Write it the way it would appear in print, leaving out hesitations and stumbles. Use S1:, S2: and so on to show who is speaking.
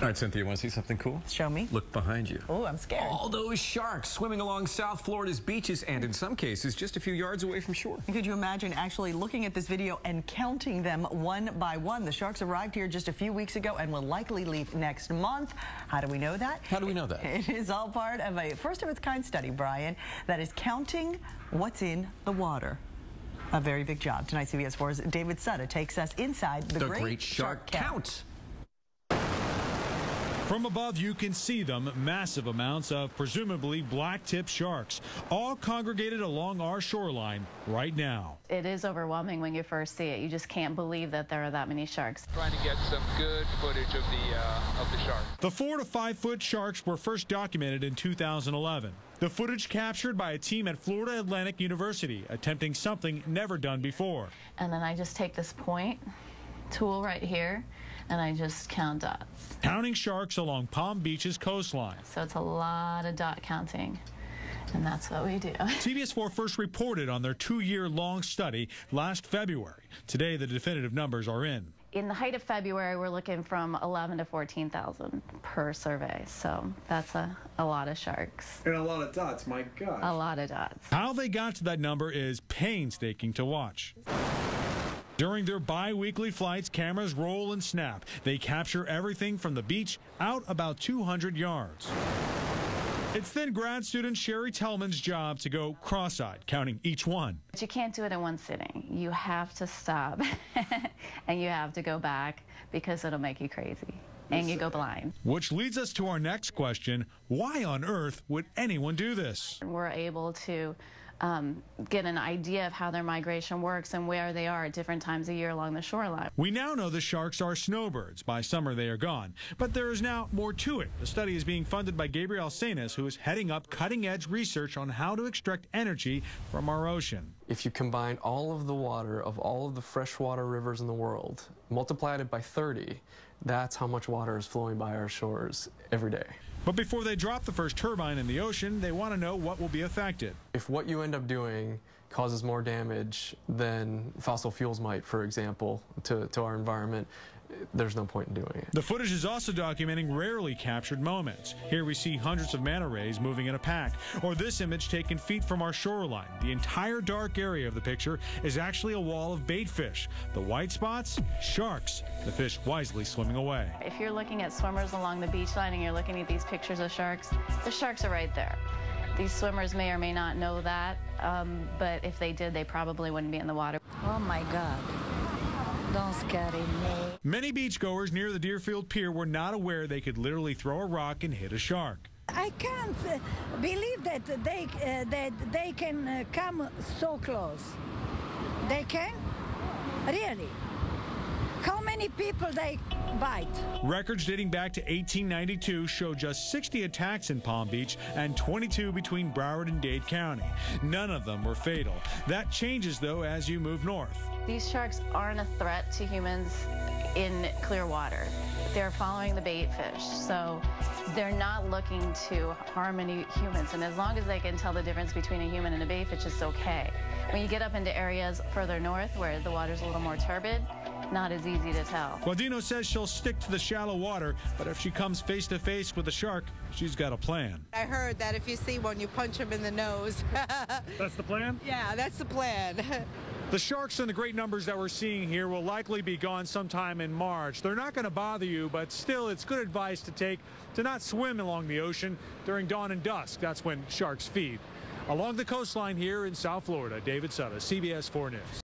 S1: All right, Cynthia, want to see something cool?
S2: Show me.
S1: Look behind you.
S2: Oh, I'm scared.
S1: All those sharks swimming along South Florida's beaches and, in some cases, just a few yards away from shore.
S2: Could you imagine actually looking at this video and counting them one by one? The sharks arrived here just a few weeks ago and will likely leave next month. How do we know that?
S1: How do we know that?
S2: It is all part of a first-of-its-kind study, Brian, that is counting what's in the water. A very big job. Tonight, CBS 4's David Sutter takes us inside the Great Shark Count.
S3: From above, you can see them, massive amounts of presumably black-tip sharks, all congregated along our shoreline right now.
S4: It is overwhelming when you first see it. You just can't believe that there are that many sharks.
S5: Trying to get some good footage of the shark.
S3: The 4 to 5 foot sharks were first documented in 2011. The footage captured by a team at Florida Atlantic University, attempting something never done before.
S4: And then I just take this point tool right here, and I just count dots.
S3: Counting sharks along Palm Beach's coastline.
S4: So it's a lot of dot counting, and that's what we do.
S3: CBS 4 first reported on their 2-year-long study last February. Today, the definitive numbers are in.
S4: In the height of February, we're looking from 11 to 14,000 per survey. So that's a lot of sharks.
S6: And a lot of dots, my gosh.
S4: A lot of dots.
S3: How they got to that number is painstaking to watch. During their bi-weekly flights, cameras roll and snap. They capture everything from the beach out about 200 yards. It's then grad student Sherry Tellman's job to go cross-eyed, counting each one.
S4: But you can't do it in one sitting. You have to stop, and you have to go back, because it'll make you crazy, and you go blind.
S3: Which leads us to our next question. Why on earth would anyone do this?
S4: We're able to get an idea of how their migration works and where they are at different times of year along the shoreline.
S3: We now know the sharks are snowbirds. By summer, they are gone. But there is now more to it. The study is being funded by Gabriel Sanas, who is heading up cutting-edge research on how to extract energy from our ocean.
S7: If you combine all of the water of all of the freshwater rivers in the world, multiply it by 30, that's how much water is flowing by our shores every day.
S3: But before they drop the first turbine in the ocean, they want to know what will be affected.
S7: If what you end up doing causes more damage than fossil fuels might, for example, to our environment, there's no point in doing it.
S3: The footage is also documenting rarely captured moments. Here we see hundreds of manta rays moving in a pack, or this image taken feet from our shoreline. The entire dark area of the picture is actually a wall of bait fish. The white spots, sharks, the fish wisely swimming away.
S4: If you're looking at swimmers along the beach line and you're looking at these pictures of sharks, the sharks are right there. These swimmers may or may not know that, but if they did, they probably wouldn't be in the water.
S8: Oh my God. Don't scare me.
S3: Many beachgoers near the Deerfield Pier were not aware they could literally throw a rock and hit a shark.
S8: I can't believe that they can come so close. They can? Really? How many people they bite?
S3: Records dating back to 1892 show just 60 attacks in Palm Beach and 22 between Broward and Dade County. None of them were fatal. That changes, though, as you move north.
S4: These sharks aren't a threat to humans in clear water. They're following the bait fish, so they're not looking to harm any humans. And as long as they can tell the difference between a human and a bait fish, it's okay. When you get up into areas further north where the water's a little more turbid, not as easy to tell.
S3: Guadino says she'll stick to the shallow water, but if she comes face to face with a shark, she's got a plan.
S9: I heard that if you see one, you punch him in the nose.
S3: That's the plan?
S9: Yeah, that's the plan.
S3: The sharks and the great numbers that we're seeing here will likely be gone sometime in March. They're not going to bother you, but still it's good advice to take to not swim along the ocean during dawn and dusk. That's when sharks feed. Along the coastline here in South Florida, David Sutter, CBS 4 News.